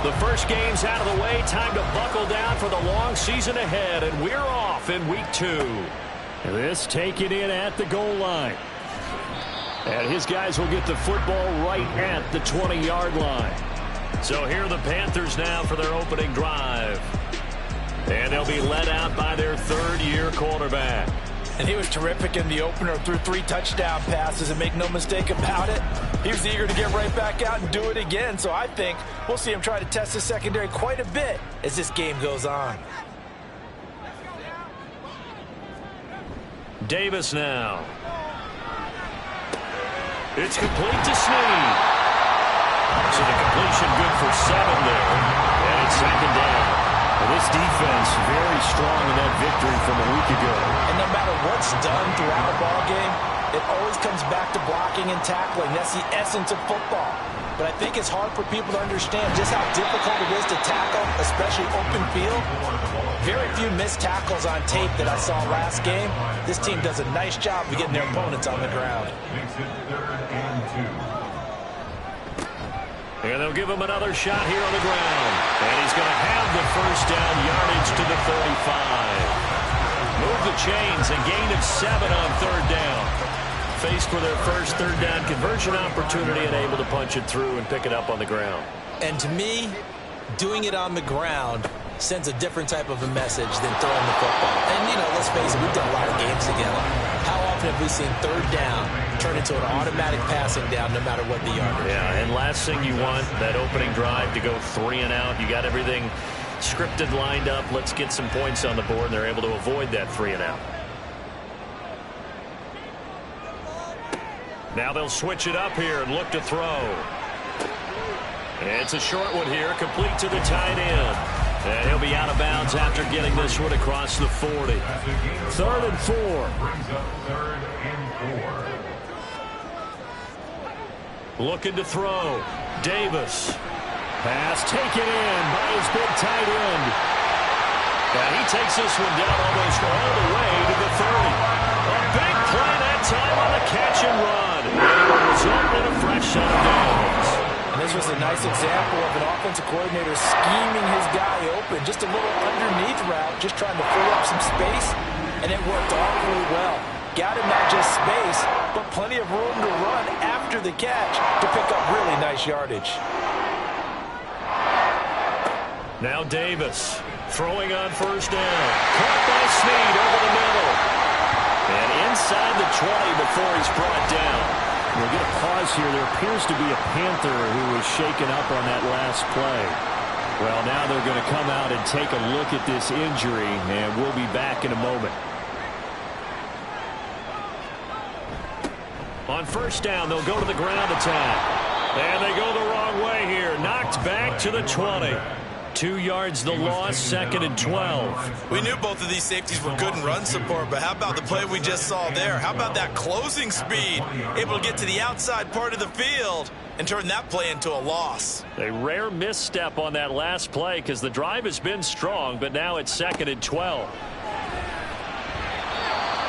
The first game's out of the way. Time to buckle down for the long season ahead, and we're off in week 2. This taken in at the goal line. And his guys will get the football right at the 20-yard line. So here are the Panthers now for their opening drive. And they'll be led out by their third-year quarterback. And he was terrific in the opener, threw 3 touchdown passes, and make no mistake about it, he was eager to get right back out and do it again. So I think we'll see him try to test the secondary quite a bit as this game goes on. Davis now. It's complete to Snead. So the completion good for 7 there. And it's second down. Well, this defense very strong in that victory from a week ago. And no matter what's done throughout a ball game, it always comes back to blocking and tackling. That's the essence of football. But I think it's hard for people to understand just how difficult it is to tackle, especially open field. Very few missed tackles on tape that I saw last game. This team does a nice job of getting their opponents on the ground. And they'll give him another shot here on the ground. And he's going to have the first down, yardage to the 35. Move the chains, a gain of 7 on third down. Faced for their first third down conversion opportunity and able to punch it through and pick it up on the ground. And to me, doing it on the ground sends a different type of a message than throwing the football. And, you know, let's face it, we've done a lot of games together. How often have we seen third down turn into an automatic passing down no matter what the yardage? Yeah, and last thing you want, that opening drive to go 3 and out. You got everything scripted, lined up. Let's get some points on the board, and they're able to avoid that 3 and out. Now they'll switch it up here and look to throw. It's a short one here, complete to the tight end. And he'll be out of bounds after getting this one across the 40. 3rd and 4. Looking to throw. Davis. Pass taken in by his big tight end. And he takes this one down almost all the way to the 30. A big play that time on the catch and run. And it will result in a fresh set of downs. And this was a nice example of an offensive coordinator scheming his guy open. Just a little underneath route, just trying to free up some space. And it worked awfully well. Got him not just space, but plenty of room to run after the catch to pick up really nice yardage. Now Davis throwing on first down. Caught by Snead over the middle. And inside the 20 before he's brought down. We'll get a pause here. There appears to be a Panther who was shaken up on that last play. Well, now they're going to come out and take a look at this injury, and we'll be back in a moment. On first down, they'll go to the ground attack. And they go the wrong way here. Knocked back to the 20. 2 yards the loss, 2nd and 12. We knew both of these safeties were good in run support, but how about the play we just saw there? How about that closing speed? Able to get to the outside part of the field and turn that play into a loss. A rare misstep on that last play because the drive has been strong, but now it's 2nd and 12.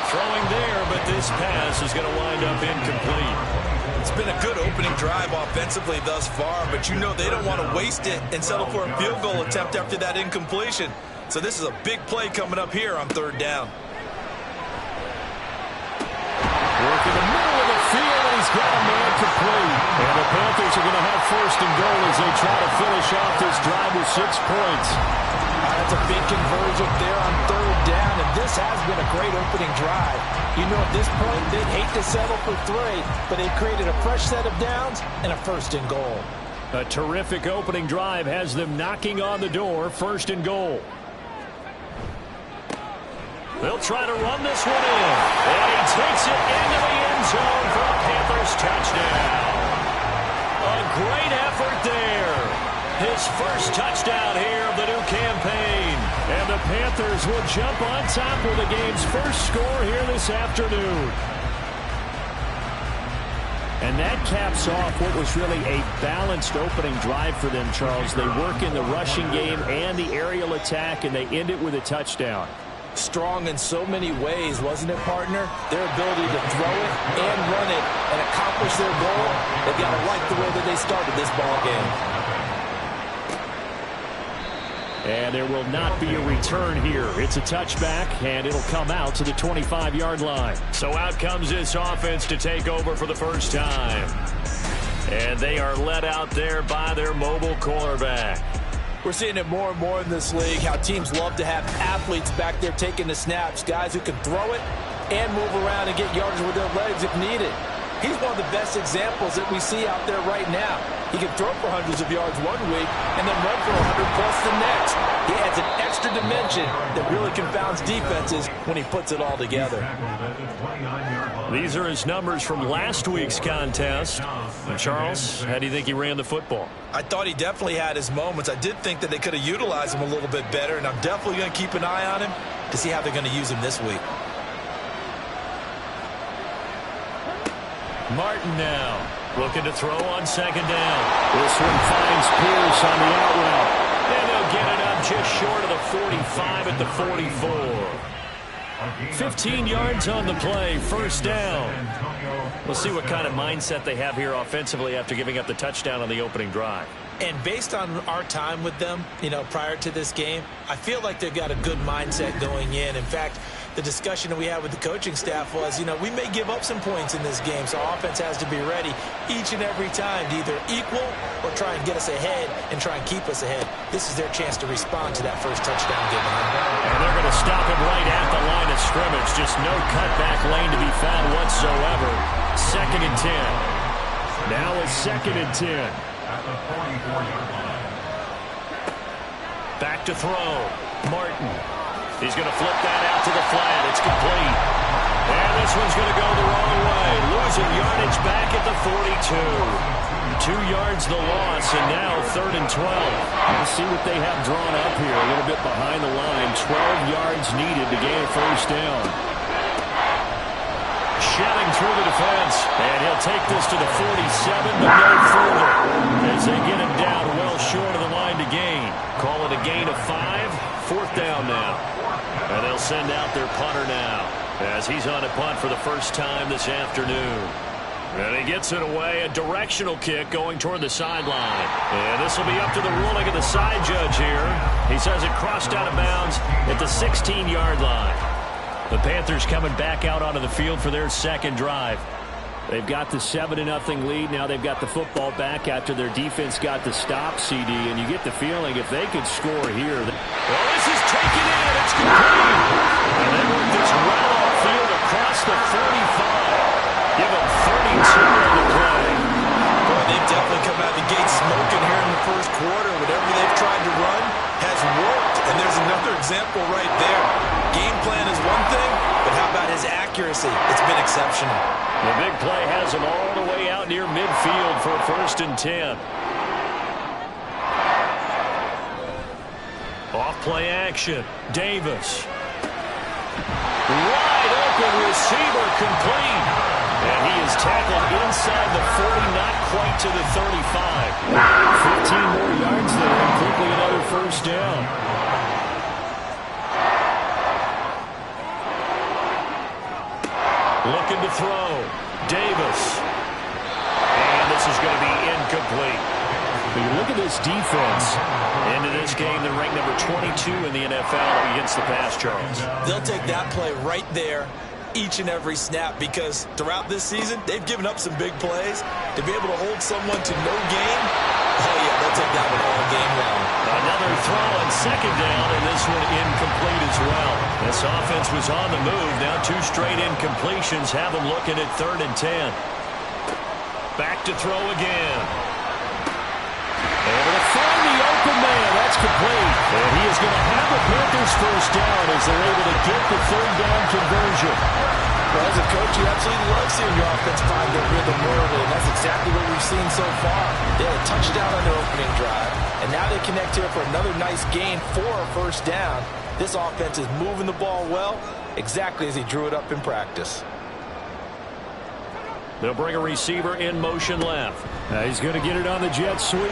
Throwing there, but this pass is going to wind up incomplete. It's been a good opening drive offensively thus far, but you know they don't want to waste it and settle for a field goal attempt after that incompletion. So this is a big play coming up here on 3rd down. Work in the middle of the field, and he's got a man complete. And the Panthers are going to have 1st and goal as they try to finish off this drive with 6 points. That's a big conversion there on 3rd down, and this has been a great opening drive. You know, at this point, they'd hate to settle for 3, but they've created a fresh set of downs and a 1st and goal. A terrific opening drive has them knocking on the door, 1st and goal. They'll try to run this one in, and he takes it into the end zone for a Panthers touchdown. A great effort there. His first touchdown here of the new campaign. And the Panthers will jump on top with the game's first score here this afternoon. And that caps off what was really a balanced opening drive for them, Charles. They work in the rushing game and the aerial attack, and they end it with a touchdown. Strong in so many ways, wasn't it, partner? Their ability to throw it and run it and accomplish their goal. They've got to like the way that they started this ball game. And there will not be a return here. It's a touchback, and it'll come out to the 25-yard line. So out comes this offense to take over for the first time. And they are led out there by their mobile quarterback. We're seeing it more and more in this league, how teams love to have athletes back there taking the snaps, guys who can throw it and move around and get yards with their legs if needed. He's one of the best examples that we see out there right now. He can throw for hundreds of yards one week and then run for 100-plus the next. He adds an extra dimension that really confounds defenses when he puts it all together. These are his numbers from last week's contest. And Charles, how do you think he ran the football? I thought he definitely had his moments. I did think that they could have utilized him a little bit better, and I'm definitely going to keep an eye on him to see how they're going to use him this week. Martin now looking to throw on second down. This one finds Pierce on the out route. And they'll get it up just short of the 45 at the 44. 15 yards on the play, first down. We'll see what kind of mindset they have here offensively after giving up the touchdown on the opening drive. And based on our time with them, prior to this game, I feel like they've got a good mindset going in. In fact, the discussion that we had with the coaching staff was, we may give up some points in this game, so offense has to be ready each and every time to either equal or try and get us ahead and try and keep us ahead. This is their chance to respond to that first touchdown given. And they're going to stop him right at the line of scrimmage. Just no cutback lane to be found whatsoever. 2nd and 10. Now it's 2nd and 10. Back to throw. Martin. He's going to flip that out to the flat. It's complete. And this one's going to go the wrong way. Losing yardage back at the 42. 2 yards the loss, and now 3rd and 12. Let's see what they have drawn up here. A little bit behind the line. 12 yards needed to gain a first down. Shelling through the defense. And he'll take this to the 47, but no further. As they get him down well short of the line to gain. Call it a gain of 5. 4th down now. And they'll send out their punter now as he's on a punt for the first time this afternoon. And he gets it away, a directional kick going toward the sideline. And this will be up to the ruling of the side judge here. He says it crossed out of bounds at the 16-yard line. The Panthers coming back out onto the field for their second drive. They've got the 7-0 lead. Now they've got the football back after their defense got the stop, CD. And you get the feeling if they could score here. Well, this is taken in. It's complete. And they work this well off field across the 45. Give them 32 on the play. Boy, they've definitely come out of the gate smoking here in the first quarter. Whatever they've tried to run has worked. And there's another example right there. Game plan is one thing, but how about his accuracy? It's been exceptional. The big play has him all the way out near midfield for 1st and 10. Off play action. Davis. Wide open receiver complete. And he is tackled inside the 40, not quite to the 35. 15 more yards there, and quickly another first down. Looking to throw. Davis. And this is going to be incomplete. But you look at this defense. Into this game, they're ranked number 22 in the NFL against the pass, Charles. They'll take that play right there each and every snap because throughout this season, they've given up some big plays. To be able to hold someone to no gain, oh yeah, they'll take that one all game long. Another throw on second down, and this one incomplete as well. This offense was on the move. Now 2 straight incompletions have them looking at 3rd and 10. Back to throw again. Able to find the open man. That's complete. And he is going to have the Panthers first down as they're able to get the 3rd down conversion. Well, as a coach, you absolutely love seeing your offense find their rhythm early, and that's exactly what we've seen so far. They had a touchdown on their opening drive, and now they connect here for another nice gain for a first down. This offense is moving the ball well, exactly as he drew it up in practice. They'll bring a receiver in motion left. He's going to get it on the jet sweep.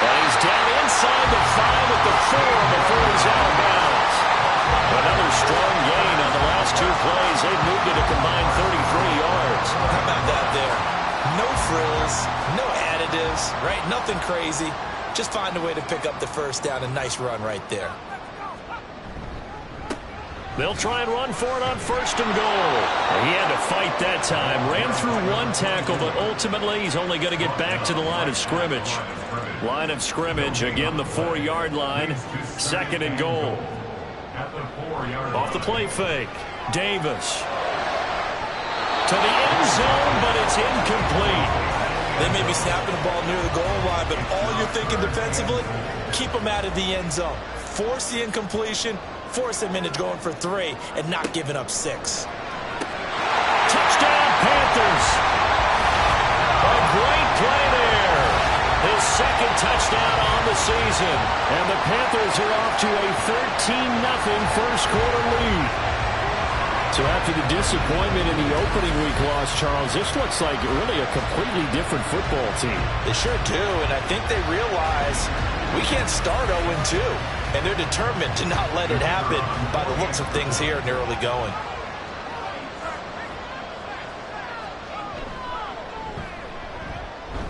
And he's down inside the 5 at the 4 before he's out of bounds. Another strong gain on the last 2 plays. They've moved it a combined 33 yards. How about that there? No frills, no additives, right? Nothing crazy. Just find a way to pick up the first down. A nice run right there. They'll try and run for it on 1st and goal. He had to fight that time. Ran through one tackle, but ultimately he's only going to get back to the line of scrimmage. Line of scrimmage, again the 4-yard line. 2nd and goal. Off the play fake. Davis. To the end zone, but it's incomplete. They may be snapping the ball near the goal line, but all you're thinking defensively, keep them out of the end zone. Force the incompletion. Force them into going for 3 and not giving up 6. Touchdown, Panthers. A great play there. His 2nd touchdown on the season. And the Panthers are off to a 13-0 first quarter lead. So after the disappointment in the opening week loss, Charles, this looks like really a completely different football team. They sure do, and I think they realize we can't start 0-2. And they're determined to not let it happen by the looks of things here in the early going.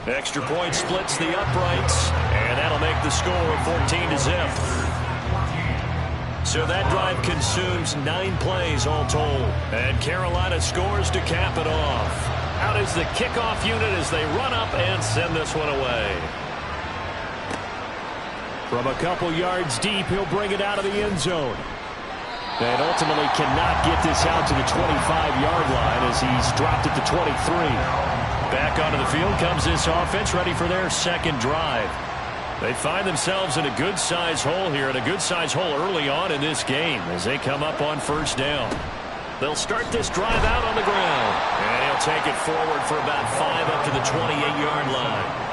Extra point splits the uprights, and that'll make the score 14-0. So that drive consumes 9 plays all told. And Carolina scores to cap it off. Out is the kickoff unit as they run up and send this one away. From a couple yards deep, he'll bring it out of the end zone. And ultimately cannot get this out to the 25-yard line as he's dropped it to 23. Back onto the field comes this offense, ready for their 2nd drive. They find themselves in a good-sized hole here, and a good-sized hole early on in this game as they come up on 1st down. They'll start this drive out on the ground, and he'll take it forward for about 5 up to the 28-yard line.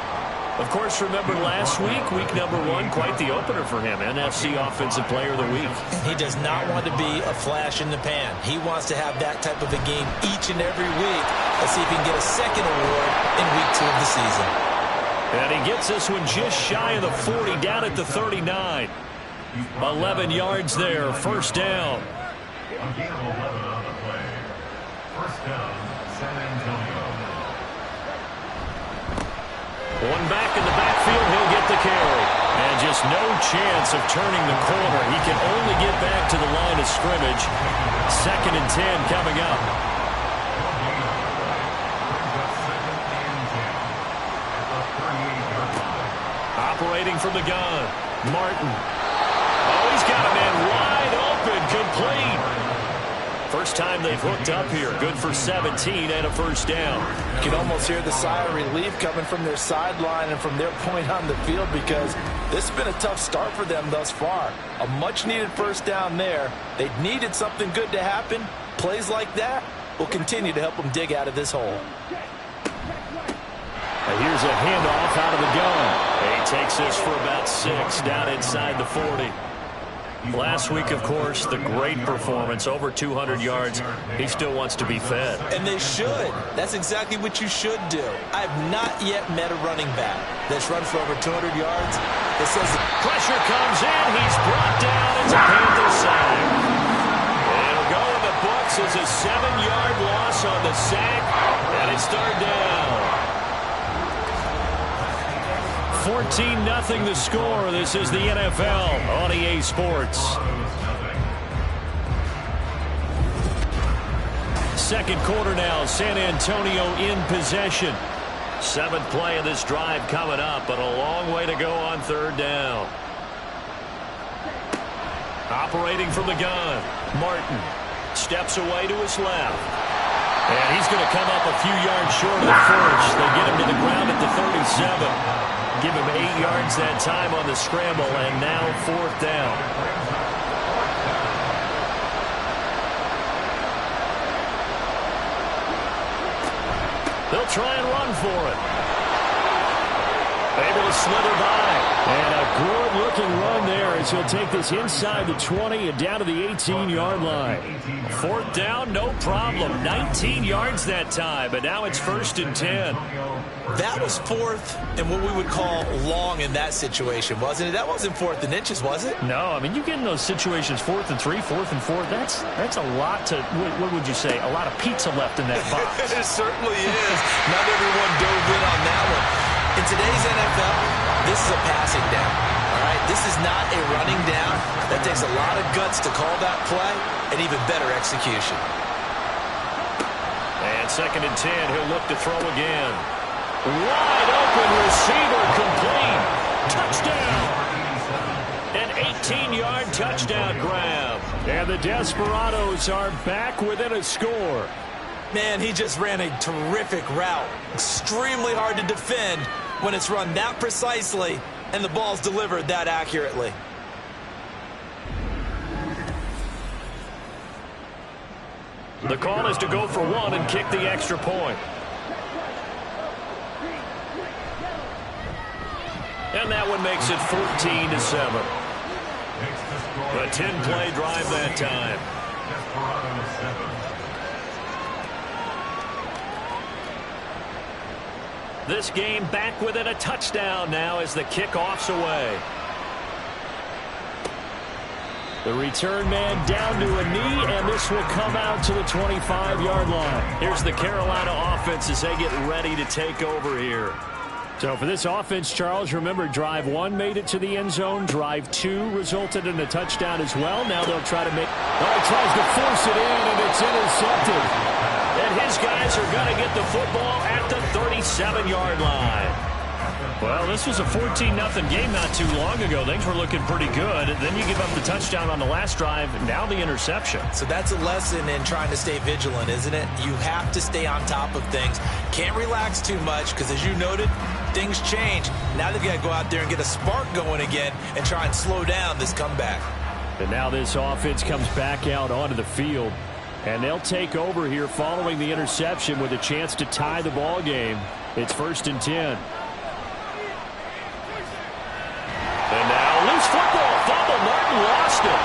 Of course, remember last week, week number 1, quite the opener for him, NFC Offensive Player of the Week. He does not want to be a flash in the pan. He wants to have that type of a game each and every week. Let's see if he can get a 2nd award in week 2 of the season. And he gets this one just shy of the 40, down at the 39. 11 yards there, 1st down. A gain of 11 on the play. 1st down, San Antonio. One back in the backfield, he'll get the carry. And just no chance of turning the corner. He can only get back to the line of scrimmage. 2nd and 10 coming up. Operating from the gun, Martin. Oh, he's got a man wide open, complete. First time they've hooked up here. Good for 17 and a 1st down. You can almost hear the sigh of relief coming from their sideline and from their point on the field because this has been a tough start for them thus far. A much-needed 1st down there. They needed something good to happen. Plays like that will continue to help them dig out of this hole. And here's a handoff out of the gun. He takes this for about 6 down inside the 40. Last week, of course, the great performance, over 200 yards. He still wants to be fed. And they should. That's exactly what you should do. I have not yet met a running back that's run for over 200 yards. It says pressure comes in. He's brought down. It's a Panther sack. It'll go in the books as a 7-yard loss on the sack, and it's 3rd down. 14-0 the score. This is the NFL on EA Sports. 2nd quarter now. San Antonio in possession. 7th play of this drive coming up, but a long way to go on 3rd down. Operating from the gun, Martin steps away to his left. And he's going to come up a few yards short of the 1st. They get him to the ground at the 37. Give him 8 yards that time on the scramble, and now 4th down. They'll try and run for it. Able to slither by. And a good-looking run there as he'll take this inside the 20 and down to the 18-yard line. 4th down, no problem. 19 yards that time, but now it's 1st and 10. That was 4th and what we would call long in that situation, wasn't it? That wasn't 4th and inches, was it? No, I mean, you get in those situations 4th and 3, 4th and 4. That's a lot to, what would you say, a lot of pizza left in that box. It certainly is. Not everyone dove in on that one. In today's NFL, this is a passing down. All right, this is not a running down. That takes a lot of guts to call that play and even better execution. And 2nd and 10, he'll look to throw again. Wide open receiver, complete. Touchdown. An 18-yard touchdown grab. And the Desperados are back within a score. Man, he just ran a terrific route. Extremely hard to defend when it's run that precisely and the ball's delivered that accurately. The call is to go for one and kick the extra point. And that one makes it 14-7. A 10-play drive that time. This game back within a touchdown now as the kickoff's away. The return man down to a knee, and this will come out to the 25-yard line. Here's the Carolina offense as they get ready to take over here. So for this offense, Charles, remember, drive 1 made it to the end zone. Drive 2 resulted in a touchdown as well. Now they'll try to make... Oh, he tries to force it in, and it's intercepted. And his guys are going to get the football at the 37-yard line. Well, this was a 14-0 game not too long ago. Things were looking pretty good. Then you give up the touchdown on the last drive. Now the interception. So that's a lesson in trying to stay vigilant, isn't it? You have to stay on top of things. Can't relax too much because, as you noted, things change. Now they've got to go out there and get a spark going again and try and slow down this comeback. And now this offense comes back out onto the field. And they'll take over here following the interception with a chance to tie the ball game. It's 1st and 10. And now loose football. Fumble. Martin lost it.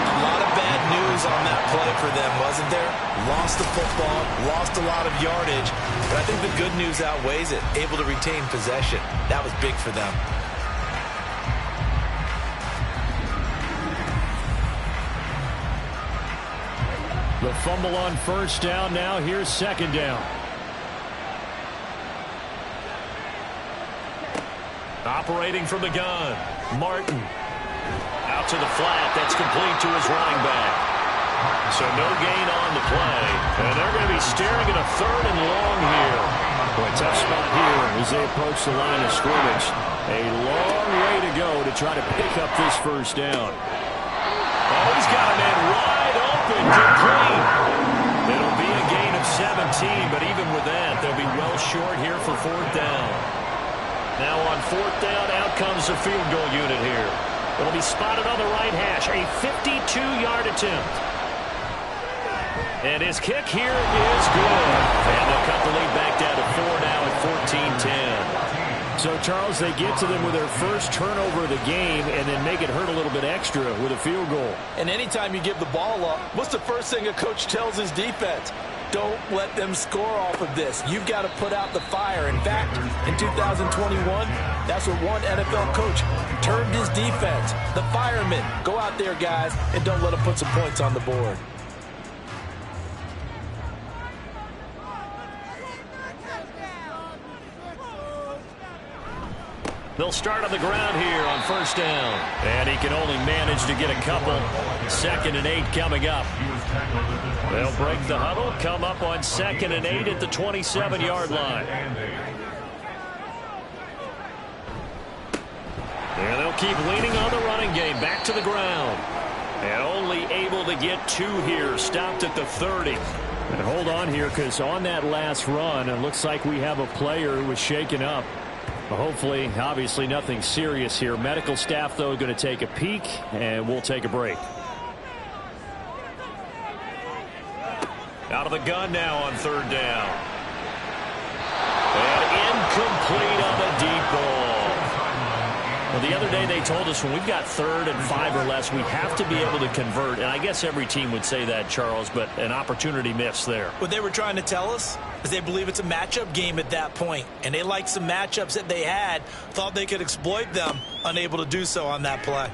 A lot of bad news on that play for them, wasn't there? Lost the football, lost a lot of yardage. But I think the good news outweighs it. Able to retain possession. That was big for them. The fumble on 1st down. Now here's 2nd down. Operating from the gun, Martin. Out to the flat. That's complete to his running back. So no gain on the play. And they're going to be staring at a 3rd and long here. Boy, tough spot here as they approach the line of scrimmage. A long way to go to try to pick up this 1st down. Oh, he's got a man wide open, complete. It'll be a gain of 17, but even with that, they'll be well short here for 4th down. Now on 4th down, out comes the field goal unit here. It'll be spotted on the right hash, a 52-yard attempt. And his kick here is good. And they'll cut the lead back down to 4 now at 14-10. So, Charles, they get to them with their first turnover of the game and then make it hurt a little bit extra with a field goal. And anytime you give the ball up, what's the first thing a coach tells his defense? Don't let them score off of this. You've got to put out the fire. In fact, in 2021, that's what one NFL coach termed his defense. The firemen. Go out there, guys, and don't let them put some points on the board. They'll start on the ground here on 1st down. And he can only manage to get a couple. 2nd and 8 coming up. They'll break the huddle, come up on 2nd and 8 at the 27-yard line. And they'll keep leaning on the running game. Back to the ground. And only able to get 2 here. Stopped at the 30. And hold on here, because on that last run, it looks like we have a player who was shaken up. Hopefully, obviously nothing serious here. Medical staff, though, going to take a peek, and we'll take a break. Out of the gun now on 3rd down. And incomplete on the deep ball. Well, the other day they told us when we've got 3rd and 5 or less, we have to be able to convert. And I guess every team would say that, Charles, but an opportunity missed there. What they were trying to tell us is they believe it's a matchup game at that point. And they liked some matchups that they had, thought they could exploit them, unable to do so on that play.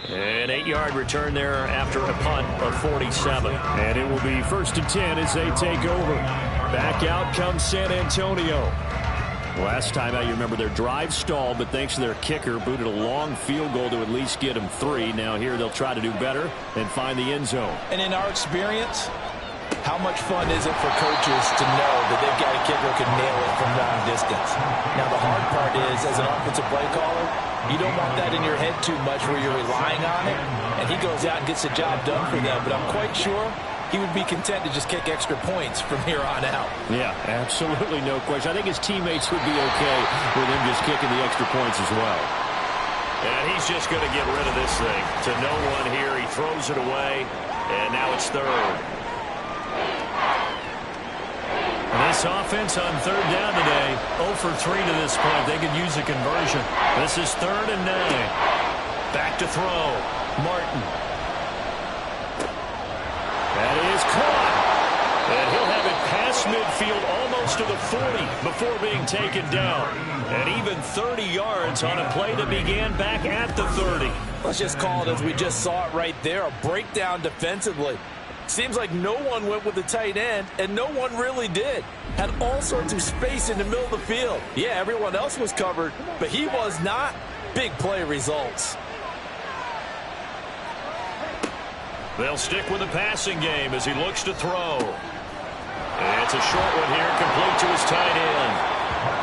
An 8-yard return there after a punt of 47. And it will be 1st and 10 as they take over. Back out comes San Antonio. Last time out, you remember their drive stalled, but thanks to their kicker, booted a long field goal to at least get them 3. Now here they'll try to do better and find the end zone. And in our experience, how much fun is it for coaches to know that they've got a kicker who can nail it from long distance? Now the hard part is, as an offensive play caller, you don't want that in your head too much where you're relying on it, and he goes out and gets the job done for them. But I'm quite sure he would be content to just kick extra points from here on out. Yeah, absolutely no question. I think his teammates would be okay with him just kicking the extra points as well. And he's just going to get rid of this thing. To no one here. He throws it away, and now it's 3rd. This offense on 3rd down today, 0 for 3 to this point. They could use a conversion. This is 3rd and 9. Back to throw. Martin. That is caught. And he'll have it past midfield almost to the 40 before being taken down. And even 30 yards on a play that began back at the 30. Let's just call it as we just saw it right there, a breakdown defensively. Seems like no one went with the tight end, and no one really did. Had all sorts of space in the middle of the field. Yeah, everyone else was covered, but he was not. Big play results. They'll stick with the passing game as he looks to throw. And it's a short one here, complete to his tight end.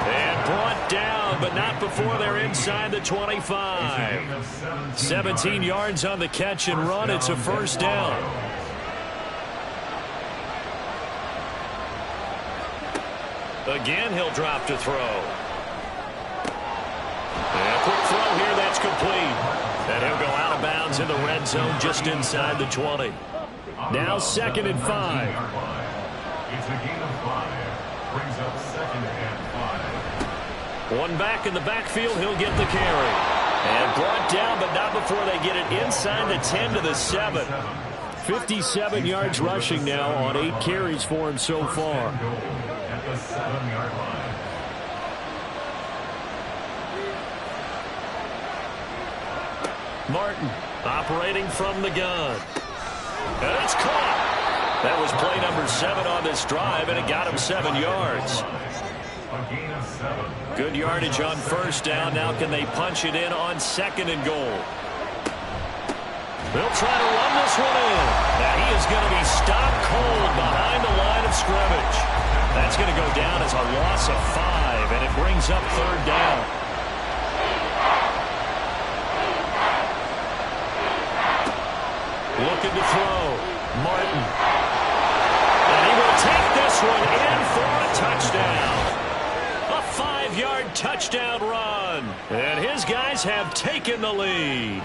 And brought down, but not before they're inside the 25. 17 yards on the catch and run. It's a 1st down. Again, he'll drop to throw. And a quick throw here, that's complete. And he'll go out of bounds in the red zone just inside the 20. Now 2nd and 5. It's a gain of 5. Brings up 2nd and 5. One back in the backfield, he'll get the carry. And brought down, but not before they get it inside the 10 to the 7. 57 yards rushing now on 8 carries for him so far. At the 7-yard line. Martin operating from the gun. And it's caught. That was play number 7 on this drive, and it got him 7 yards. A gain of 7. Good yardage on 1st down. Now can they punch it in on 2nd and goal? They'll try to run this one in. Now he is going to be stopped cold behind the line of scrimmage. That's going to go down as a loss of 5, and it brings up 3rd down. Looking to throw. Martin. And he will take this one in for a touchdown. A 5-yard touchdown run. And his guys have taken the lead.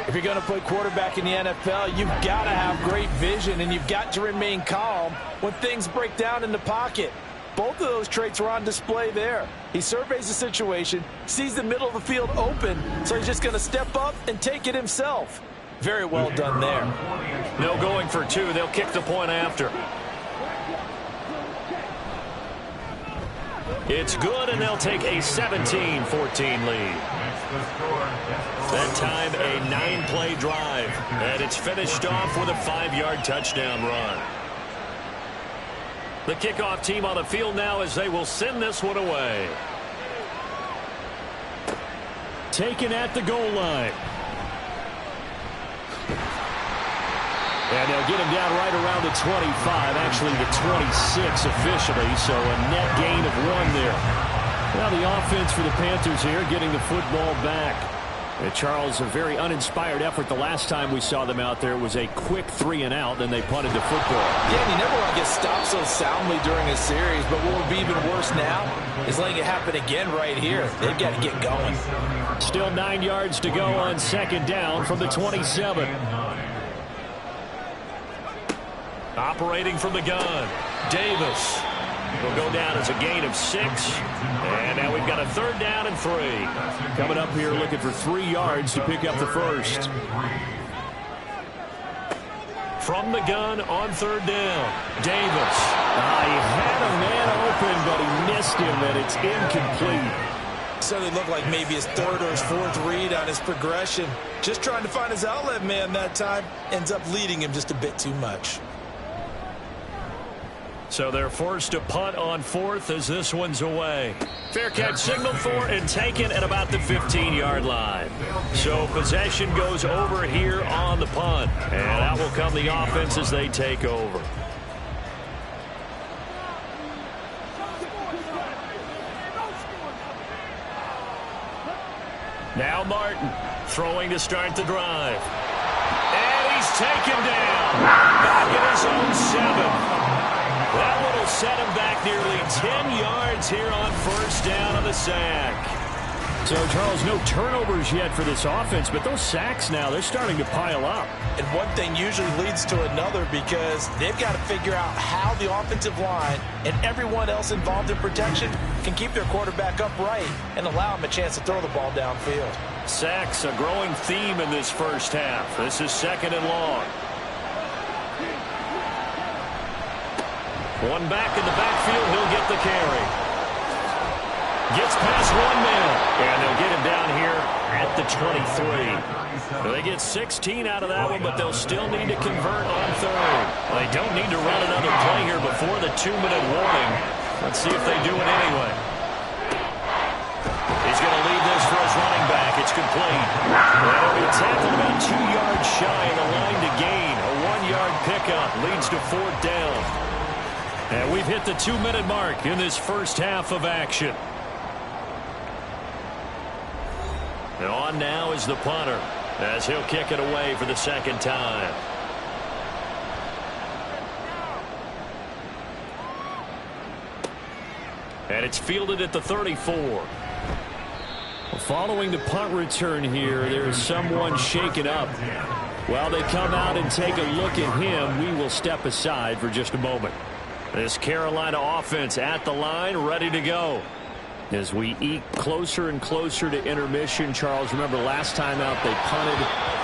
If you're going to play quarterback in the NFL, you've got to have great vision, and you've got to remain calm when things break down in the pocket. Both of those traits were on display there. He surveys the situation, sees the middle of the field open, so he's just going to step up and take it himself. Very well done there. No going for 2. They'll kick the point after. It's good, and they'll take a 17-14 lead. That time, a 9-play drive. And it's finished off with a 5-yard touchdown run. The kickoff team on the field now as they will send this one away. Taken at the goal line. And they'll get him down right around the 25, actually the 26 officially, so a net gain of 1 there. Now the offense for the Panthers here getting the football back. And Charles, a very uninspired effort the last time we saw them out there. It was a quick 3 and out, then they punted the football. Yeah, and you never want to get stopped so soundly during a series, but what would be even worse now is letting it happen again right here. They've got to get going. Still 9 yards to go on 2nd down from the 27. Operating from the gun, Davis will go down as a gain of 6. And now we've got a 3rd down and 3. Coming up here looking for 3 yards to pick up the 1st. From the gun on 3rd down, Davis. He had a man open, but he missed him, and it's incomplete. necessarily look like maybe his third or his fourth read on his progression. Just trying to find his outlet man that time. Ends up leading him just a bit too much. So they're forced to punt on fourth as this one's away. Fair catch signaled for and taken at about the 15-yard line. So possession goes over here on the punt. And out will come the offense as they take over. Now Martin throwing to start the drive. And he's taken down. Back at his own 7. That one will set him back nearly 10 yards here on first down on the sack. So, Charles, no turnovers yet for this offense, but those sacks now, they're starting to pile up. And one thing usually leads to another because they've got to figure out how the offensive line and everyone else involved in protection can keep their quarterback upright and allow him a chance to throw the ball downfield. Sacks, a growing theme in this first half. This is second and long. One back in the backfield, he'll get the carry. Gets past one man, and they'll get him down here at the 23. They get 16 out of that one, but they'll still need to convert on third. They don't need to run another play here before the 2-minute warning. Let's see if they do it anyway. He's going to lead this for his running back. It's complete. That'll be tackled about 2 yards shy of the line to gain. A 1-yard pickup leads to fourth down. And we've hit the 2-minute mark in this first half of action. And on now is the punter as he'll kick it away for the second time. And it's fielded at the 34. Following the punt return here, there is someone shaken up. While they come out and take a look at him, we will step aside for just a moment. This Carolina offense at the line, ready to go. As we eke closer and closer to intermission, Charles, remember last time out they punted.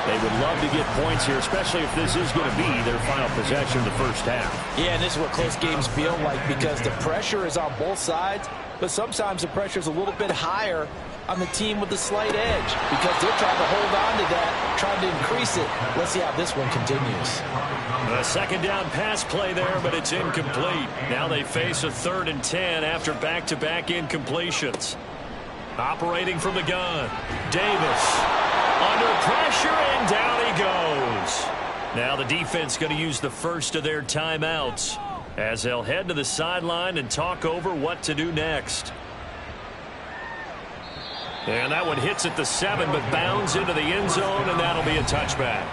They would love to get points here, especially if this is going to be their final possession of the first half. Yeah, and this is what close games feel like because the pressure is on both sides, but sometimes the pressure is a little bit higher on the team with the slight edge because they're trying to hold on to that, trying to increase it. Let's see how this one continues. A second down pass play there, but it's incomplete. Now they face a 3rd and 10 after back-to-back incompletions. Operating from the gun, Davis under pressure, and down he goes. Now the defense going to use the first of their timeouts as they'll head to the sideline and talk over what to do next. And that one hits at the 7, but bounds into the end zone, and that'll be a touchback.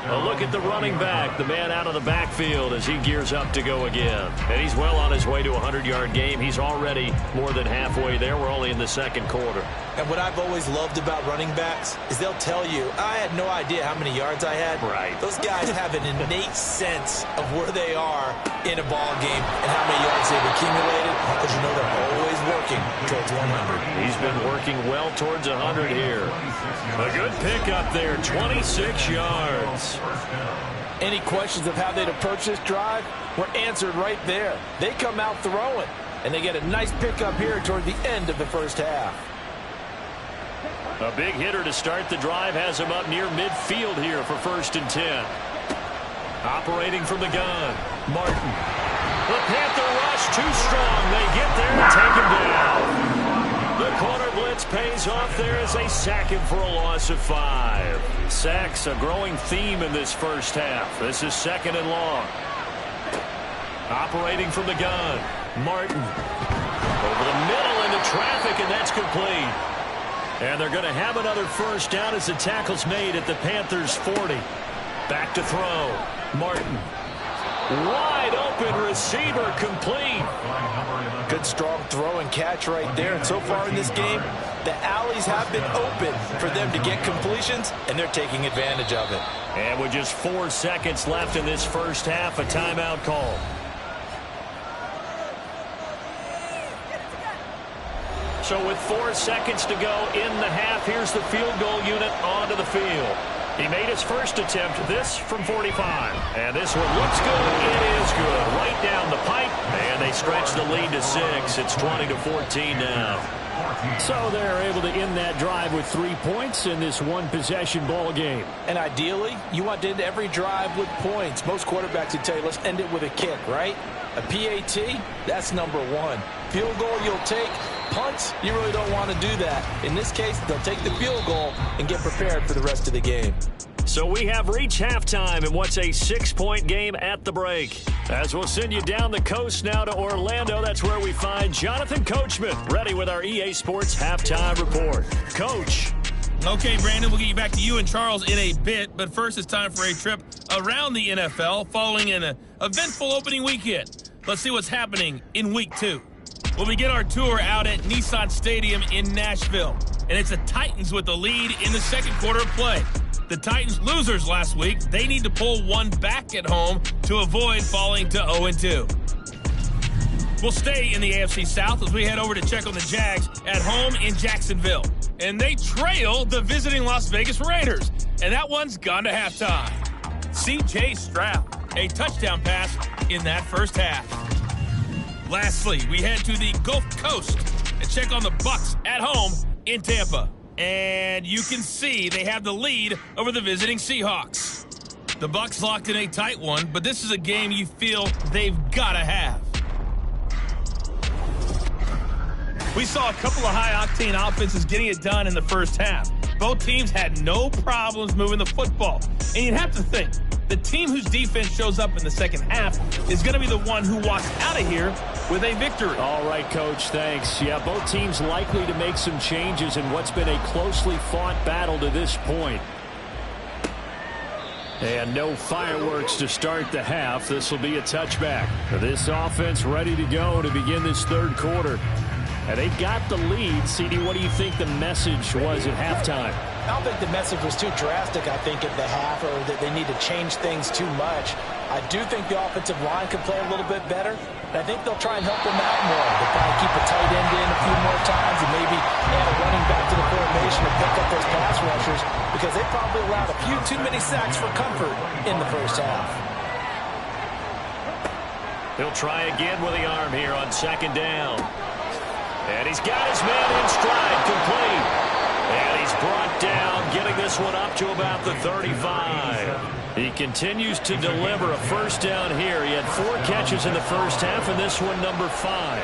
A look at the running back, the man out of the backfield as he gears up to go again. And he's well on his way to a 100-yard game. He's already more than halfway there. We're only in the second quarter. And what I've always loved about running backs is they'll tell you, I had no idea how many yards I had. Right. Those guys have an innate sense of where they are in a ball game and how many yards they've accumulated because you know they're always working towards 100. He's been working well towards 100 here. A good pickup there, 26 yards. Any questions of how they'd approach this drive were answered right there. They come out throwing, and they get a nice pickup here toward the end of the first half. A big hitter to start the drive has him up near midfield here for 1st and 10. Operating from the gun, Martin. The Panther rush too strong. They get there and take him down. The corner blitz pays off there as they sack him for a loss of 5. Sacks, a growing theme in this first half. This is 2nd and long. Operating from the gun, Martin. Over the middle into traffic, and that's complete. And they're going to have another first down as the tackle's made at the Panthers' 40. Back to throw, Martin. Wide open receiver, complete. Good strong throw and catch right there. And so far in this game, the alleys have been open for them to get completions, and they're taking advantage of it. And with just 4 seconds left in this first half, a timeout call. So with 4 seconds to go in the half, here's the field goal unit onto the field. He made his first attempt, this from 45. And this one looks good. It is good. Right down the pipe. And they stretch the lead to 6. It's 20-14 now. So they're able to end that drive with 3 points in this one-possession ball game. And ideally, you want to end every drive with points. Most quarterbacks would tell you, let's end it with a kick, right? A PAT, that's number 1. Field goal you'll take. Punts, you really don't want to do that. In this case, they'll take the field goal and get prepared for the rest of the game. So we have reached halftime in what's a 6-point game at the break. As we'll send you down the coast now to Orlando, that's where we find Jonathan Coachman, ready with our EA Sports Halftime Report. Coach. Okay, Brandon, we'll get you back to you and Charles in a bit, but first it's time for a trip around the NFL following an eventful opening weekend. Let's see what's happening in Week 2. We'll begin our tour out at Nissan Stadium in Nashville, and it's the Titans with the lead in the second quarter of play. The Titans losers last week. They need to pull one back at home to avoid falling to 0-2. We'll stay in the AFC South as we head over to check on the Jags at home in Jacksonville. And they trail the visiting Las Vegas Raiders. And that one's gone to halftime. C.J. Stroud, a touchdown pass in that first half. Lastly, we head to the Gulf Coast and check on the Bucs at home in Tampa. And you can see they have the lead over the visiting Seahawks. The Bucs locked in a tight one, but this is a game you feel they've got to have. We saw a couple of high-octane offenses getting it done in the first half. Both teams had no problems moving the football. And you'd have to think, the team whose defense shows up in the second half is going to be the one who walks out of here with a victory. All right, Coach, thanks. Yeah, both teams likely to make some changes in what's been a closely fought battle to this point. And no fireworks to start the half. This will be a touchback. This offense ready to go to begin this third quarter. And they've got the lead. CD, what do you think the message was at halftime? I don't think the message was too drastic, I think, at the half, or that they need to change things too much. I do think the offensive line could play a little bit better. And I think they'll try and help them out more. They'll probably keep a tight end in a few more times and maybe add a running back to the formation to pick up those pass rushers, because they probably allowed a few too many sacks for comfort in the first half. He'll try again with the arm here on second down. And he's got his man in stride, complete. And he's brought down, getting this one up to about the 35. He continues to deliver a first down here. He had 4 catches in the first half, and this one number 5.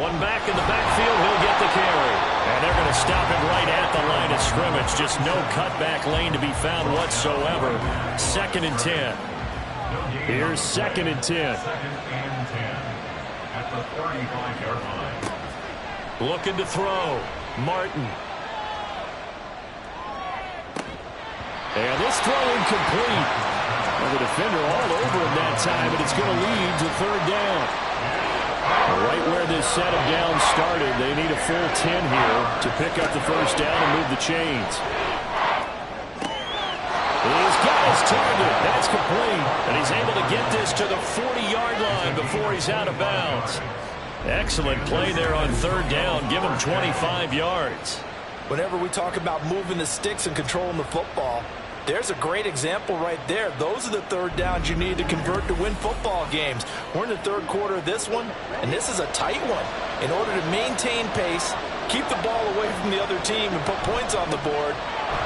One back in the backfield, he'll get the carry. And they're going to stop him right at the line of scrimmage. Just no cutback lane to be found whatsoever. 2nd and 10. Here's 2nd and 10. At the 35-yard line. Looking to throw. Martin. And this throw incomplete. And the defender all over him that time, and it's going to lead to third down. Right where this set of downs started, they need a full 10 here to pick up the first down and move the chains. He's got his target. That's complete. And he's able to get this to the 40-yard line before he's out of bounds. Excellent play there on third down. Give him 25 yards. Whenever we talk about moving the sticks and controlling the football, there's a great example right there. Those are the third downs you need to convert to win football games. We're in the third quarter of this one, and this is a tight one. In order to maintain pace, keep the ball away from the other team, and put points on the board,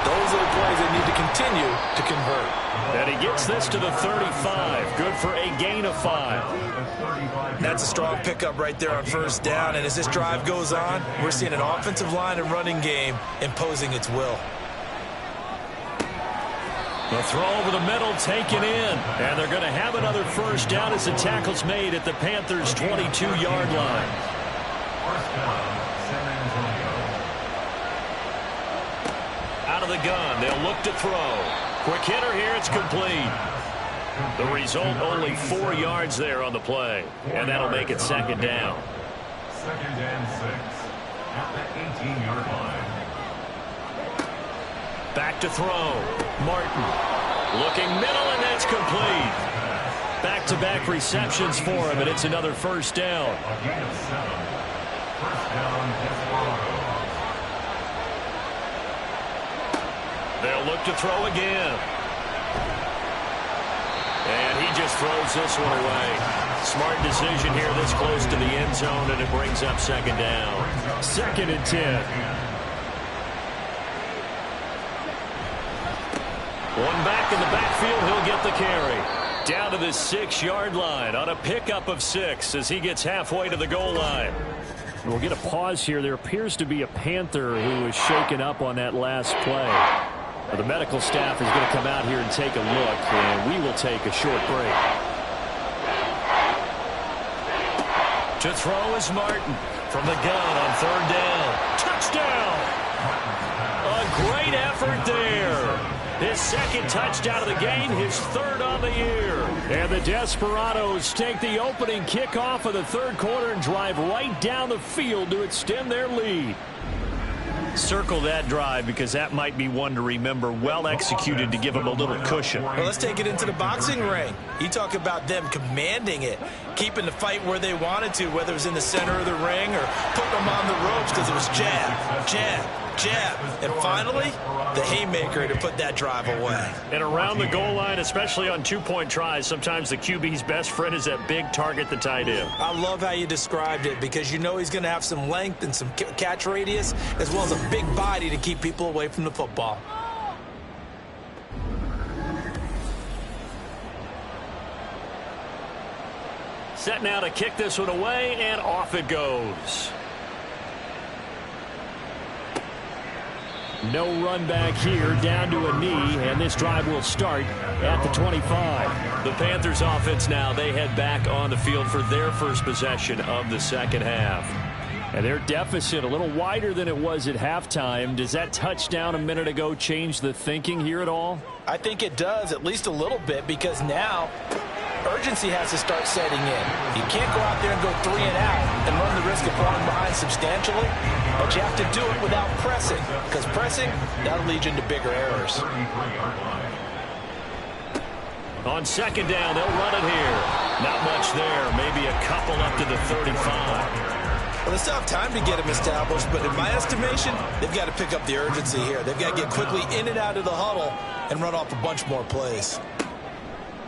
those are the plays they need to continue to convert. And he gets this to the 35. Good for a gain of 5. That's a strong pickup right there on first down. And as this drive goes on, we're seeing an offensive line and running game imposing its will. The throw over the middle taken in. And they're going to have another first down as the tackle's made at the Panthers' 22-yard line. First down, San Antonio. Out of the gun, they'll look to throw. Quick hitter here, it's complete. The result, only 4 yards there on the play. And that'll make it second down. 2nd and 6 at the 18-yard line. Back to throw. Martin looking middle, and that's complete. Back-to-back receptions for him, and it's another first down. A gain of 7. First down, Desperado. They'll look to throw again. And he just throws this one away. Smart decision here this close to the end zone, and it brings up second down. 2nd and 10. One back in the backfield, he'll get the carry. Down to the 6-yard line on a pickup of 6 as he gets halfway to the goal line. We'll get a pause here. There appears to be a Panther who was shaken up on that last play. The medical staff is going to come out here and take a look, and we will take a short break. To throw is Martin from the gun on 3rd down. Touchdown! A great effort there. His 2nd touchdown of the game, his 3rd on the year. And the Desperados take the opening kickoff of the 3rd quarter and drive right down the field to extend their lead. Circle that drive because that might be one to remember. Well executed to give them a little cushion. Well, let's take it into the boxing ring. You talk about them commanding it, keeping the fight where they wanted to, whether it was in the center of the ring or putting them on the ropes because it was jab, jab, jab. And finally, the haymaker to put that drive away. And around the goal line, especially on 2-point tries, sometimes the QB's best friend is that big target, the tight end. I love how you described it because you know he's going to have some length and some catch radius as well as a big body to keep people away from the football. Set now to kick this one away, and off it goes. No run back here, down to a knee, and this drive will start at the 25. The Panthers offense now, they head back on the field for their first possession of the 2nd half. And their deficit a little wider than it was at halftime. Does that touchdown a minute ago change the thinking here at all? I think it does, at least a little bit, because now urgency has to start setting in. You can't go out there and go 3 and out and run the risk of falling behind substantially, but you have to do it without pressing, because pressing, that'll lead you into bigger errors. On 2nd down, they'll run it here. Not much there, maybe a couple up to the 35. Well, they still have time to get him established, but in my estimation, they've got to pick up the urgency here. They've got to get quickly in and out of the huddle and run off a bunch more plays.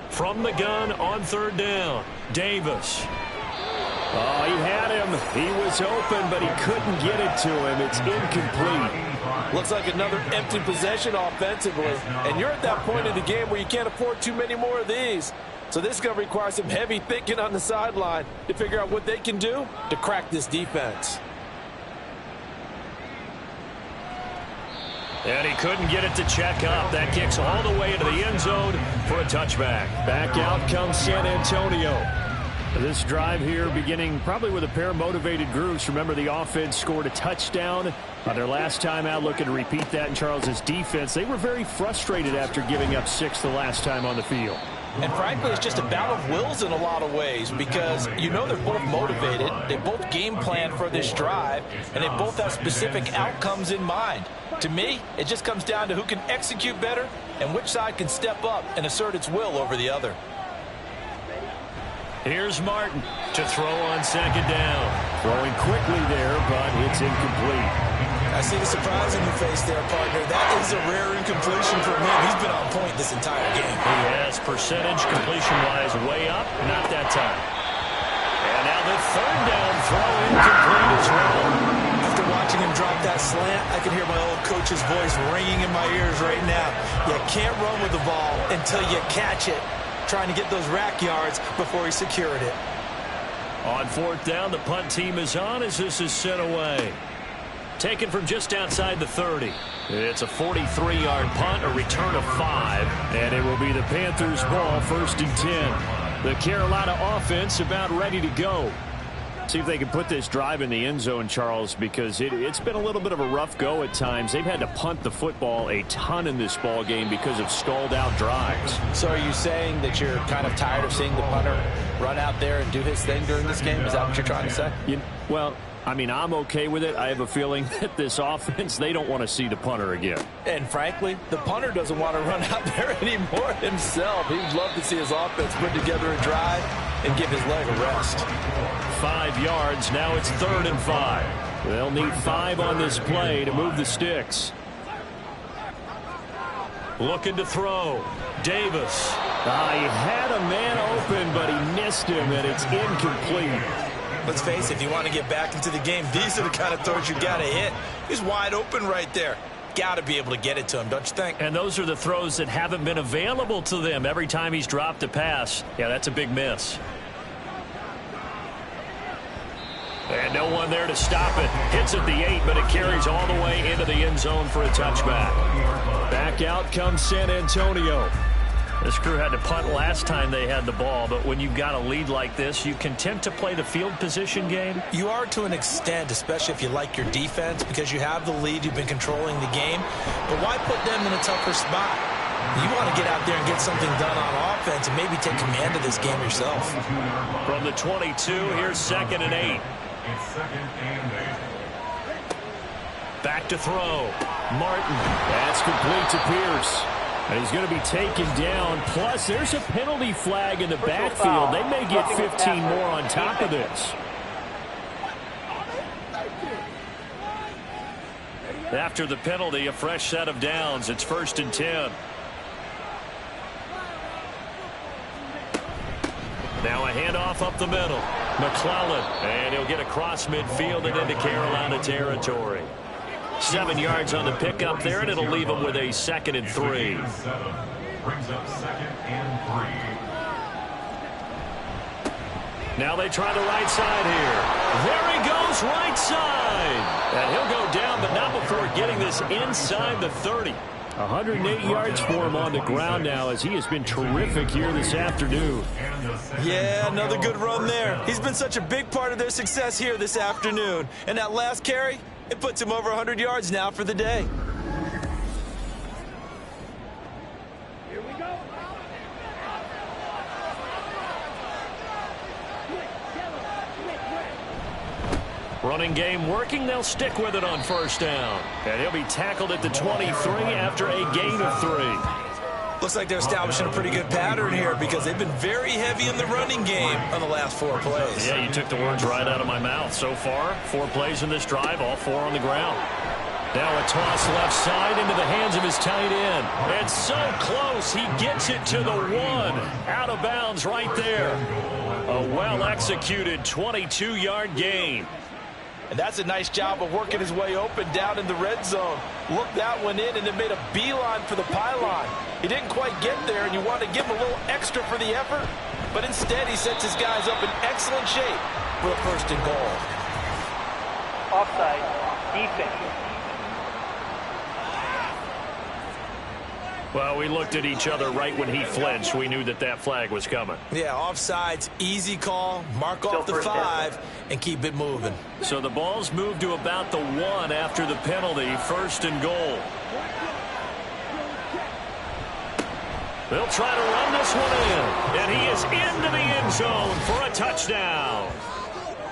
From the gun on 3rd down, Davis. Oh, he had him. He was open, but he couldn't get it to him. It's incomplete. Looks like another empty possession offensively. And you're at that point in the game where you can't afford too many more of these. So this is going to require some heavy thinking on the sideline to figure out what they can do to crack this defense. And he couldn't get it to check up. That kicks all the way into the end zone for a touchback. Back out comes San Antonio. This drive here beginning probably with a pair of motivated groups. Remember, the offense scored a touchdown on their last time out. Looking to repeat that in Charles's defense. They were very frustrated after giving up 6 the last time on the field. And frankly, it's just a battle of wills in a lot of ways because you know they're both motivated. They both game plan for this drive, and they both have specific outcomes in mind. To me, it just comes down to who can execute better and which side can step up and assert its will over the other. Here's Martin to throw on 2nd down. Throwing quickly there, but it's incomplete. I see the surprise in your face there, partner. That is a rare incompletion from him. He's been on point this entire game. He has percentage completion-wise way up. Not that time. And now the 3rd down throw incomplete as well. After watching him drop that slant, I can hear my old coach's voice ringing in my ears right now. You can't run with the ball until you catch it. Trying to get those rack yards before he secured it. On 4th down, the punt team is on as this is sent away. Taken from just outside the 30. It's a 43-yard punt, a return of 5, and it will be the Panthers' ball, 1st and 10. The Carolina offense about ready to go. See if they can put this drive in the end zone, Charles, because it's been a little bit of a rough go at times. They've had to punt the football a ton in this ball game because of stalled-out drives. So are you saying that you're kind of tired of seeing the punter run out there and do his thing during this game? Is that what you're trying to say? Well, I mean, I'm okay with it. I have a feeling that this offense, they don't want to see the punter again. And frankly, the punter doesn't want to run out there anymore himself. He'd love to see his offense put together a drive and give his leg a rest. 5 yards. Now it's 3rd and 5. They'll need 5 on this play to move the sticks. Looking to throw. Davis. He had a man open, but he missed him, and it's incomplete. Let's face it, if you want to get back into the game, these are the kind of throws you got to hit. He's wide open right there. Got to be able to get it to him, don't you think? And those are the throws that haven't been available to them every time he's dropped a pass. Yeah, that's a big miss. And no one there to stop it. Hits at the 8, but it carries all the way into the end zone for a touchback. Back out comes San Antonio. This crew had to punt last time they had the ball, but when you've got a lead like this, you content to play the field position game? You are to an extent, especially if you like your defense, because you have the lead, you've been controlling the game. But why put them in a tougher spot? You want to get out there and get something done on offense and maybe take command of this game yourself. From the 22, here's 2nd and 8. It's 2nd and 8. Back to throw. Martin. That's complete to Pierce. And he's going to be taken down. Plus, there's a penalty flag in the backfield. They may get 15 more on top of this. After the penalty, a fresh set of downs. It's 1st and 10. Now a handoff up the middle. McClellan. And he'll get across midfield and into Carolina territory. 7 yards on the pickup there, and it'll leave him with a 2nd and 3. Brings up 2nd and 3. Now they try the right side here. There he goes, right side. And he'll go down, but not before getting this inside the 30. 108 yards for him on the ground now, as he has been terrific here this afternoon. Yeah, another good run there. He's been such a big part of their success here this afternoon. And that last carry, it puts him over 100 yards now for the day. Running game working. They'll stick with it on 1st down. And he'll be tackled at the 23 after a gain of 3. Looks like they're establishing a pretty good pattern here because they've been very heavy in the running game on the last 4 plays. Yeah, you took the words right out of my mouth. So far, 4 plays in this drive, all 4 on the ground. Now a toss left side into the hands of his tight end. It's so close, he gets it to the 1. Out of bounds right there. A well-executed 22-yard gain. And that's a nice job of working his way open down in the red zone. Looked that one in and then made a beeline for the pylon. He didn't quite get there, and you want to give him a little extra for the effort. But instead, he sets his guys up in excellent shape for a 1st and goal. Offside, defense. Well, we looked at each other right when he flinched. We knew that that flag was coming. Yeah, offsides, easy call, mark off the 5, and keep it moving. So the ball's moved to about the 1 after the penalty, 1st and goal. They'll try to run this one in, and he is into the end zone for a touchdown.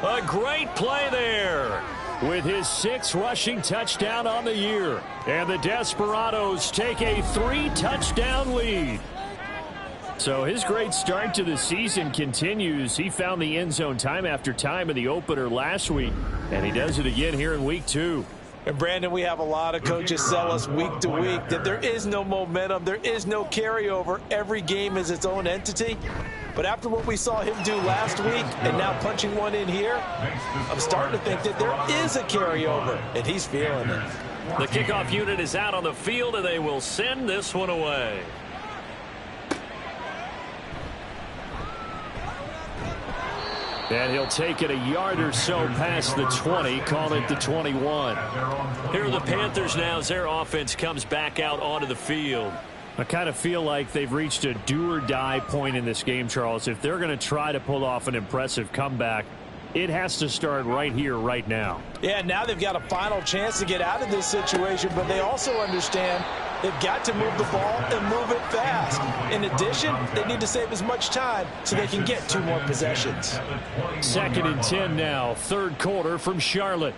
A great play there with his 6th rushing touchdown on the year. And the Desperados take a 3-touchdown lead. So his great start to the season continues. He found the end zone time after time in the opener last week, and he does it again here in week 2. And Brandon, we have a lot of coaches tell us week to week that there is no momentum, there is no carryover. Every game is its own entity. But after what we saw him do last week and now punching one in here, I'm starting to think that there is a carryover, and he's feeling it. The kickoff unit is out on the field, and they will send this one away. And he'll take it a yard or so past the 20, call it the 21. Here are the Panthers now as their offense comes back out onto the field. I kind of feel like they've reached a do-or-die point in this game, Charles. If they're going to try to pull off an impressive comeback, it has to start right here, right now. Yeah, now they've got a final chance to get out of this situation, but they also understand they've got to move the ball and move it fast. In addition, they need to save as much time so they can get 2 more possessions. 2nd and 10 now, 3rd quarter from Charlotte.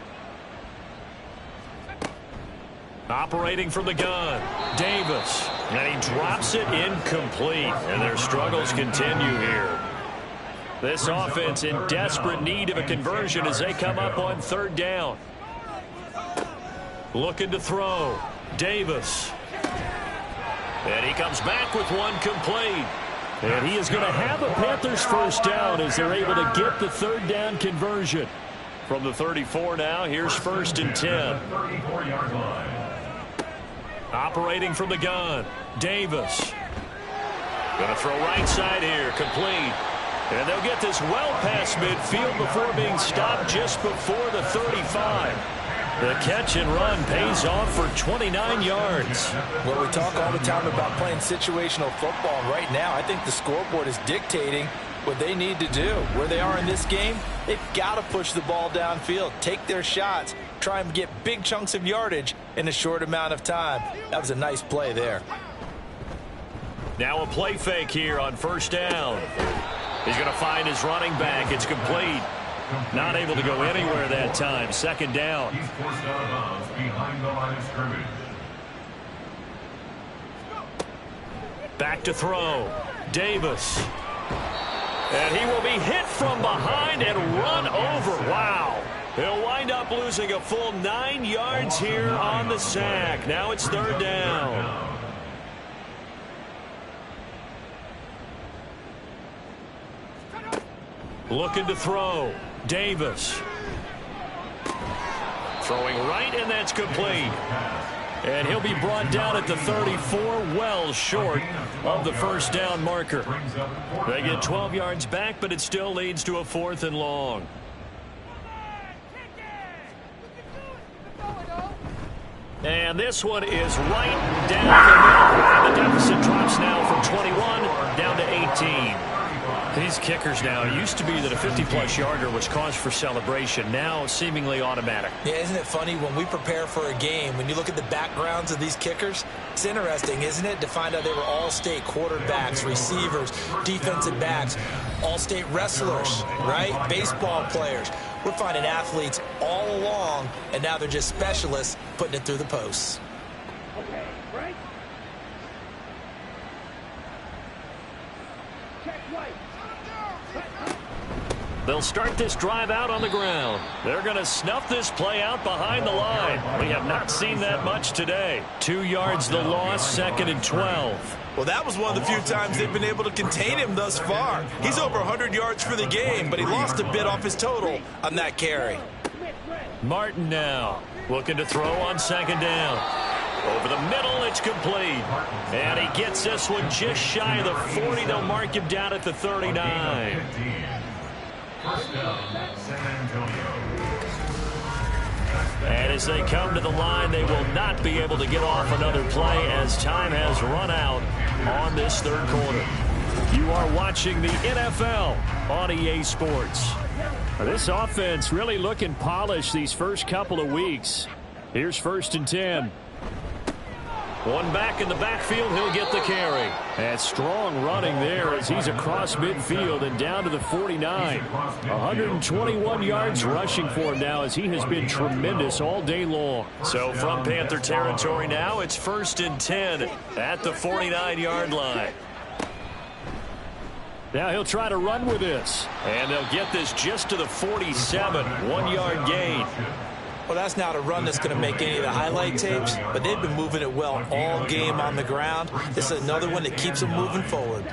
Operating from the gun, Davis. And he drops it incomplete. And their struggles continue here. This offense in desperate need of a conversion as they come up on 3rd down. Looking to throw. Davis. And he comes back with one complete. And he is going to have a Panthers first down as they're able to get the third down conversion. From the 34 now, here's 1st and 10. Operating from the gun, Davis. Going to throw right side here, complete. And they'll get this well past midfield before being stopped just before the 35. The catch and run pays off for 29 yards. Well, we talk all the time about playing situational football. Right now, I think the scoreboard is dictating what they need to do. Where they are in this game, they've got to push the ball downfield, take their shots, try and get big chunks of yardage in a short amount of time. That was a nice play there. Now a play fake here on 1st down. He's going to find his running back. It's complete. Not able to go anywhere that time. 2nd down. He's forced out of bounds behind the line of scrimmage. Back to throw. Davis. And he will be hit from behind and run over. Wow. He'll wind up losing a full 9 yards here on the sack. Now it's 3rd down. Looking to throw. Davis. Throwing right, and that's complete. And he'll be brought down at the 34, well short of the 1st down marker. They get 12 yards back, but it still leads to a 4th and long. And this one is right down the middle. The deficit drops now from 21 down to 18. These kickers now, it used to be that a 50-plus yarder was cause for celebration. Now seemingly automatic. Yeah, isn't it funny when we prepare for a game, when you look at the backgrounds of these kickers, it's interesting, isn't it, to find out they were all-state quarterbacks, receivers, defensive backs, all-state wrestlers, right? Baseball players. We're finding athletes all along, and now they're just specialists putting it through the posts. Okay, right? Check right. They'll start this drive out on the ground. They're going to snuff this play out behind the line. We have not seen that much today. 2 yards the loss, 2nd and 12. Well, that was one of the few times they've been able to contain him thus far. He's over 100 yards for the game, but he lost a bit off his total on that carry. Martin now looking to throw on 2nd down. Over the middle, it's complete. And he gets this one just shy of the 40. They'll mark him down at the 39. First down, San Antonio. And as they come to the line, they will not be able to get off another play as time has run out on this 3rd quarter. You are watching the NFL on EA Sports. This offense really looking polished these first couple of weeks. Here's 1st and 10. One back in the backfield, he'll get the carry. And strong running there as he's across midfield and down to the 49. 121 yards rushing for him now as he has been tremendous all day long. So from Panther territory now, it's 1st and 10 at the 49-yard line. Now he'll try to run with this. And they'll get this just to the 47, 1-yard gain. Well, that's not a run that's going to make any of the highlight tapes, but they've been moving it well all game on the ground. This is another one that keeps them moving forward.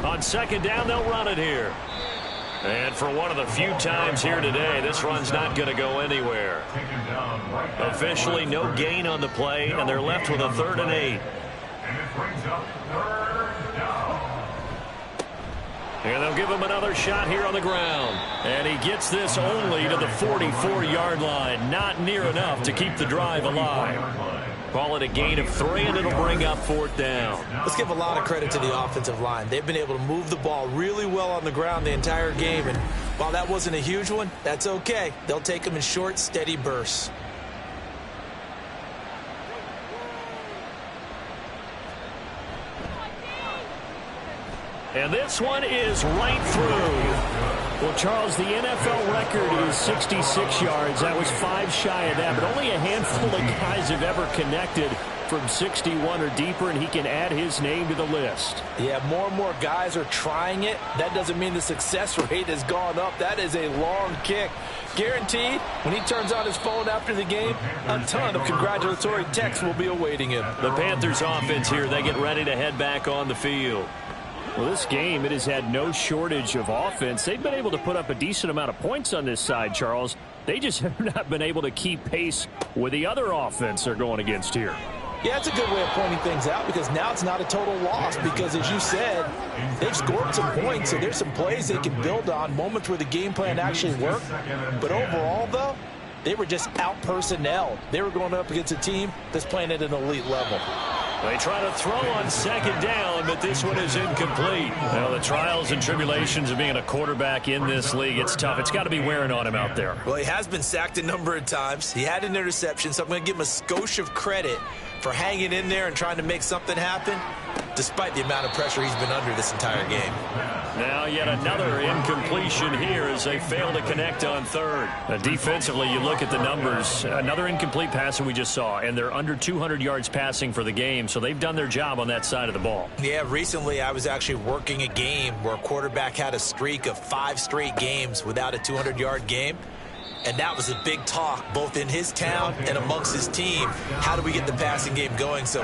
On 2nd down, they'll run it here. And for one of the few times here today, this run's not going to go anywhere. Officially no gain on the play, and they're left with a 3rd and 8. And it brings up 3rd down. And they'll give him another shot here on the ground. And he gets this only to the 44-yard line. Not near enough to keep the drive alive. Call it a gain of 3, and it'll bring up 4th down. Let's give a lot of credit to the offensive line. They've been able to move the ball really well on the ground the entire game. And while that wasn't a huge one, that's okay. They'll take them in short, steady bursts. And this one is right through. Well, Charles, the NFL record is 66 yards. That was 5 shy of that, but only a handful of guys have ever connected from 61 or deeper, and he can add his name to the list. Yeah, more and more guys are trying it. That doesn't mean the success rate has gone up. That is a long kick. Guaranteed, when he turns on his phone after the game, a ton of congratulatory texts will be awaiting him. The Panthers offense here, they get ready to head back on the field. Well, this game, it has had no shortage of offense. They've been able to put up a decent amount of points on this side, Charles. They just have not been able to keep pace with the other offense they're going against here. Yeah, it's a good way of pointing things out because now it's not a total loss because, as you said, they've scored some points, so there's some plays they can build on, moments where the game plan actually worked. But overall, though, they were just out-personnelled. They were going up against a team that's playing at an elite level. They try to throw on second down, but this one is incomplete. Well, the trials and tribulations of being a quarterback in this league, it's tough. It's got to be wearing on him out there. Well, he has been sacked a number of times. He had an interception, so I'm going to give him a skosh of credit for hanging in there and trying to make something happen, despite the amount of pressure he's been under this entire game. Now yet another incompletion here as they fail to connect on third. Defensively, you look at the numbers. Another incomplete pass that we just saw, and they're under 200 yards passing for the game, so they've done their job on that side of the ball. Yeah, recently I was actually working a game where a quarterback had a streak of 5 straight games without a 200-yard game. And that was a big talk, both in his town and amongst his team. How do we get the passing game going? So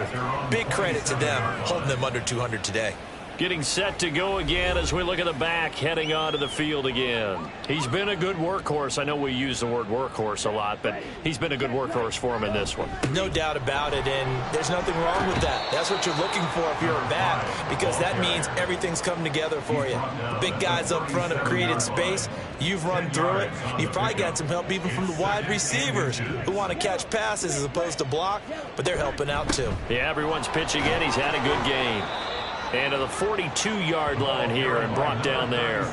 big credit to them, holding them under 200 today. Getting set to go again as we look at the back, heading onto the field again. He's been a good workhorse. I know we use the word workhorse a lot, but he's been a good workhorse for him in this one. No doubt about it, and there's nothing wrong with that. That's what you're looking for if you're a back, because that means everything's coming together for you. The big guys up front have created space. You've run through it. You've probably got some help even from the wide receivers who want to catch passes as opposed to block, but they're helping out too. Yeah, everyone's pitching in. He's had a good game. And to the 42-yard line here and brought down there.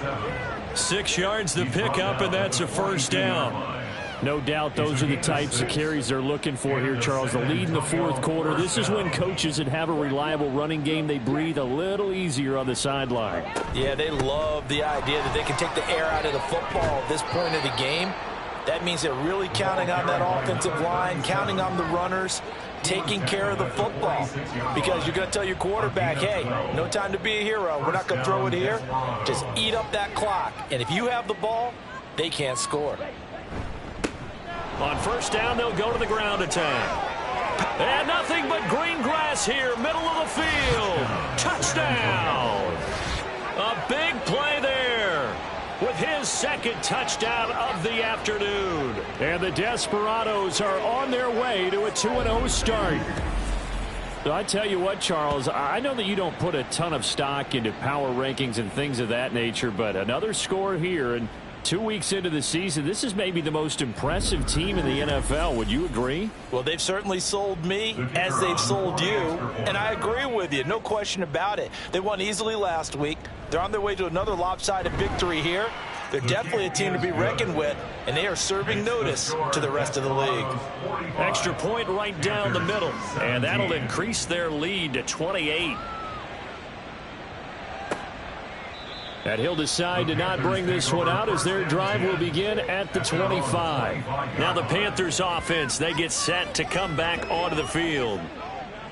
6 yards to pick up, and that's a first down. No doubt those are the types of carries they're looking for here, Charles. The lead in the fourth quarter. This is when coaches that have a reliable running game, they breathe a little easier on the sideline. Yeah, they love the idea that they can take the air out of the football at this point of the game. That means they're really counting on that offensive line, counting on the runners, taking care of the football. Because you're going to tell your quarterback, hey, no time to be a hero. We're not going to throw it here. Just eat up that clock. And if you have the ball, they can't score. On first down, they'll go to the ground attack. And nothing but green grass here, middle of the field. Touchdown. A big play there with his second touchdown of the afternoon. And the Desperados are on their way to a 2-0 start. So I tell you what, Charles, I know that you don't put a ton of stock into power rankings and things of that nature, but another score here, and 2 weeks into the season, this is maybe the most impressive team in the NFL. Would you agree? Well, they've certainly sold me as they've sold you, and I agree with you. No question about it. They won easily last week. They're on their way to another lopsided victory here. They're definitely a team to be reckoned with, and they are serving notice to the rest of the league. Extra point right down the middle, and that'll increase their lead to 28. And he'll decide to not bring this one out as their drive will begin at the 25. Now the Panthers offense, they get set to come back onto the field.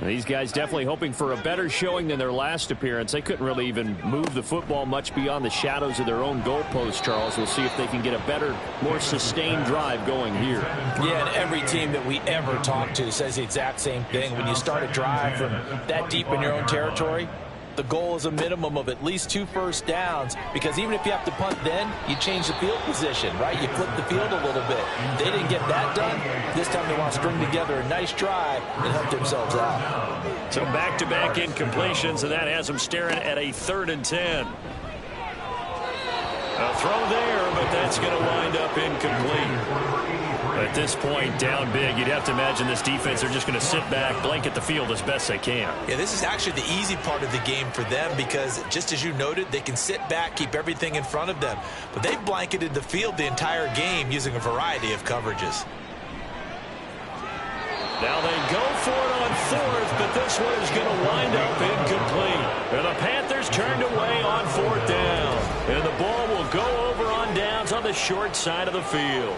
These guys definitely hoping for a better showing than their last appearance. They couldn't really even move the football much beyond the shadows of their own goalpost, Charles. We'll see if they can get a better, more sustained drive going here. Yeah, and every team that we ever talk to says the exact same thing. When you start a drive from that deep in your own territory, the goal is a minimum of at least 2 first downs, because even if you have to punt then, you change the field position, right? You flip the field a little bit. They didn't get that done. This time they want to string together a nice drive and help themselves out. So back-to-back incompletions, and that has them staring at a 3rd and 10. A throw there, but that's going to wind up incomplete. At this point, down big, you'd have to imagine this defense are just going to sit back, blanket the field as best they can. Yeah, this is actually the easy part of the game for them because, just as you noted, they can sit back, keep everything in front of them. But they've blanketed the field the entire game using a variety of coverages. Now they go for it on 4th, but this one is going to wind up incomplete. And the Panthers turned away on 4th down. And the ball will go over on the short side of the field.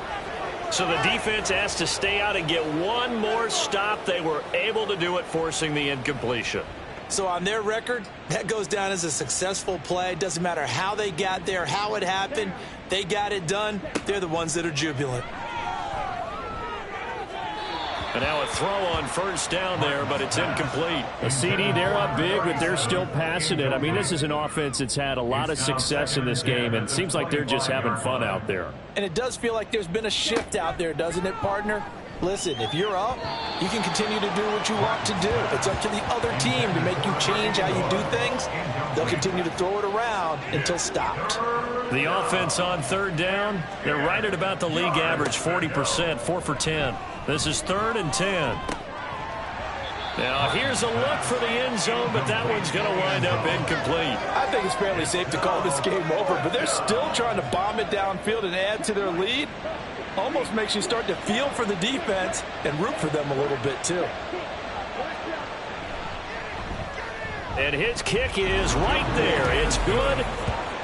So the defense has to stay out and get one more stop. They were able to do it, forcing the incompletion. So on their record, that goes down as a successful play. Doesn't matter how they got there, how it happened. They got it done. They're the ones that are jubilant. And now a throw on first down there, but it's incomplete. A CD, they're up big, but they're still passing it. I mean, this is an offense that's had a lot of success in this game, and it seems like they're just having fun out there. And it does feel like there's been a shift out there, doesn't it, partner? Listen, if you're up, you can continue to do what you want to do. It's up to the other team to make you change how you do things. They'll continue to throw it around until stopped. The offense on third down, they're right at about the league average, 40%, 4 for 10. This is 3rd and 10. Now, here's a look for the end zone, but that one's going to wind up incomplete. I think it's fairly safe to call this game over, but they're still trying to bomb it downfield and add to their lead. Almost makes you start to feel for the defense and root for them a little bit, too. And his kick is right there. It's good.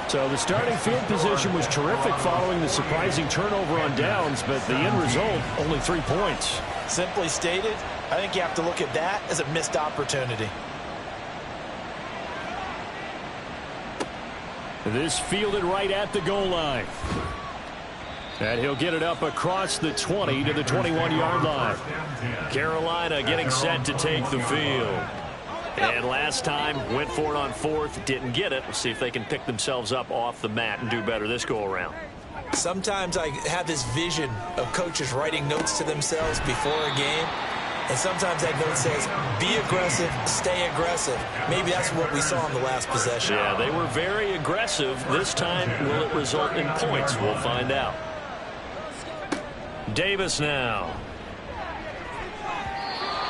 So the starting field position was terrific following the surprising turnover on downs, but the end result, only 3 points. Simply stated, I think you have to look at that as a missed opportunity. This fielded right at the goal line. And he'll get it up across the 20 to the 21-yard line. Carolina getting set to take the field. And last time, went for it on 4th, didn't get it. We'll see if they can pick themselves up off the mat and do better this go-around. Sometimes I have this vision of coaches writing notes to themselves before a game. And sometimes that note says, be aggressive, stay aggressive. Maybe that's what we saw in the last possession. Yeah, they were very aggressive. This time, will it result in points? We'll find out. Davis now.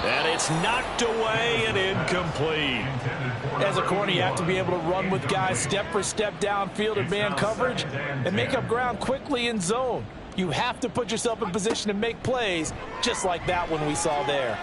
And it's knocked away and incomplete. As a corner, you have to be able to run with guys step for step downfield in man coverage and make up ground quickly in zone. You have to put yourself in position to make plays, just like that one we saw there.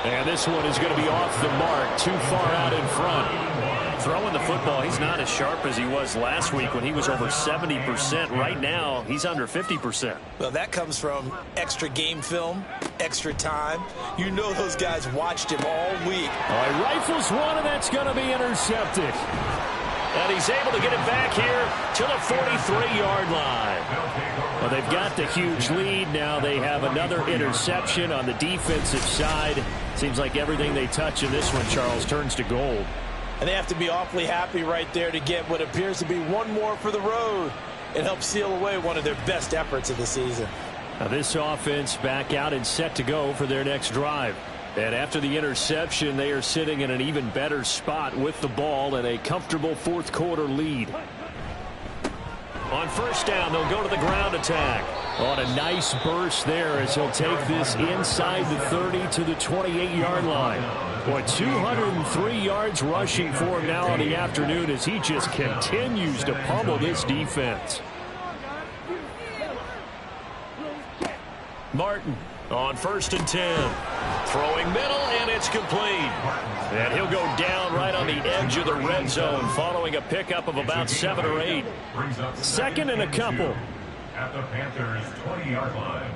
And this one is going to be off the mark, too far out in front. Throwing the football, he's not as sharp as he was last week when he was over 70%. Right now, he's under 50%. Well, that comes from extra game film, extra time. You know those guys watched him all week. All right, rifles one, and that's going to be intercepted. And he's able to get it back here to the 43-yard line. Well, they've got the huge lead. Now they have another interception on the defensive side. Seems like everything they touch in this one, Charles, turns to gold. And they have to be awfully happy right there to get what appears to be one more for the road. It helps seal away one of their best efforts of the season. Now this offense back out and set to go for their next drive. And after the interception, they are sitting in an even better spot with the ball and a comfortable fourth quarter lead. On first down, they'll go to the ground attack. On a nice burst there as he'll take this inside the 30 to the 28-yard line. Boy, 203 yards rushing for him now on the afternoon as he just continues to pummel this defense. Martin on first and 10. Throwing middle, and it's complete. And he'll go down right on the edge of the red zone following a pickup of about 7 or 8. Second and a couple. At the Panthers' 20-yard line.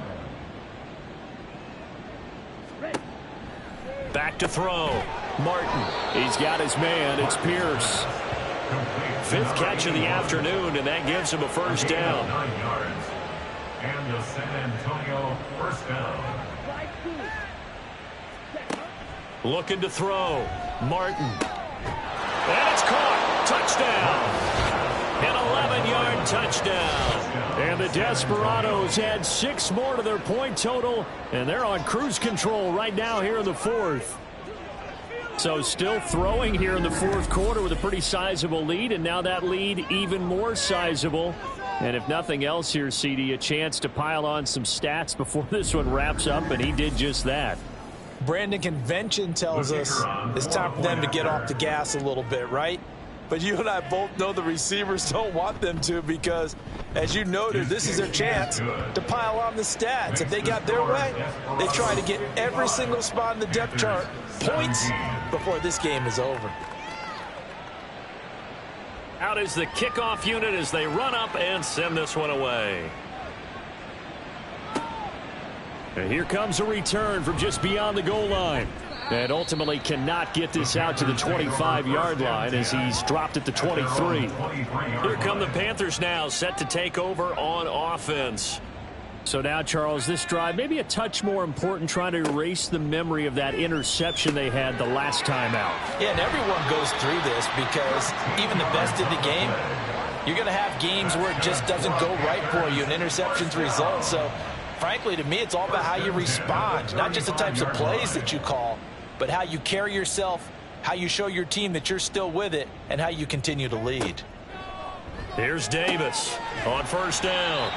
Back to throw. Martin. He's got his man. It's Pierce. Fifth catch of the afternoon, and that gives him a first down. 9 yards. And the San Antonio first down. Looking to throw. Martin. And it's caught. Touchdown. An 11-yard touchdown. And the Desperados add 6 more to their point total, and they're on cruise control right now here in the fourth. So still throwing here in the fourth quarter with a pretty sizable lead, and now that lead even more sizable. And if nothing else here, CD, a chance to pile on some stats before this one wraps up, and he did just that. Brandon, convention tells us it's time for them to get off the gas a little bit, right? But you and I both know the receivers don't want them to because, as you noted, this is their chance to pile on the stats. If they got their way, they try to get every single spot in the depth chart points before this game is over. out is the kickoff unit as they run up and send this one away. And here comes a return from just beyond the goal line. And ultimately cannot get this out to the 25-yard line as he's dropped at the 23. Here come the Panthers now, set to take over on offense. So now, Charles, this drive maybe a touch more important, trying to erase the memory of that interception they had the last time out. Yeah, and everyone goes through this because even the best in the game, you're going to have games where it just doesn't go right for you and interceptions result. So, frankly, to me, it's all about how you respond, not just the types of plays that you call, but how you carry yourself, how you show your team that you're still with it, and how you continue to lead. Here's Davis on first down.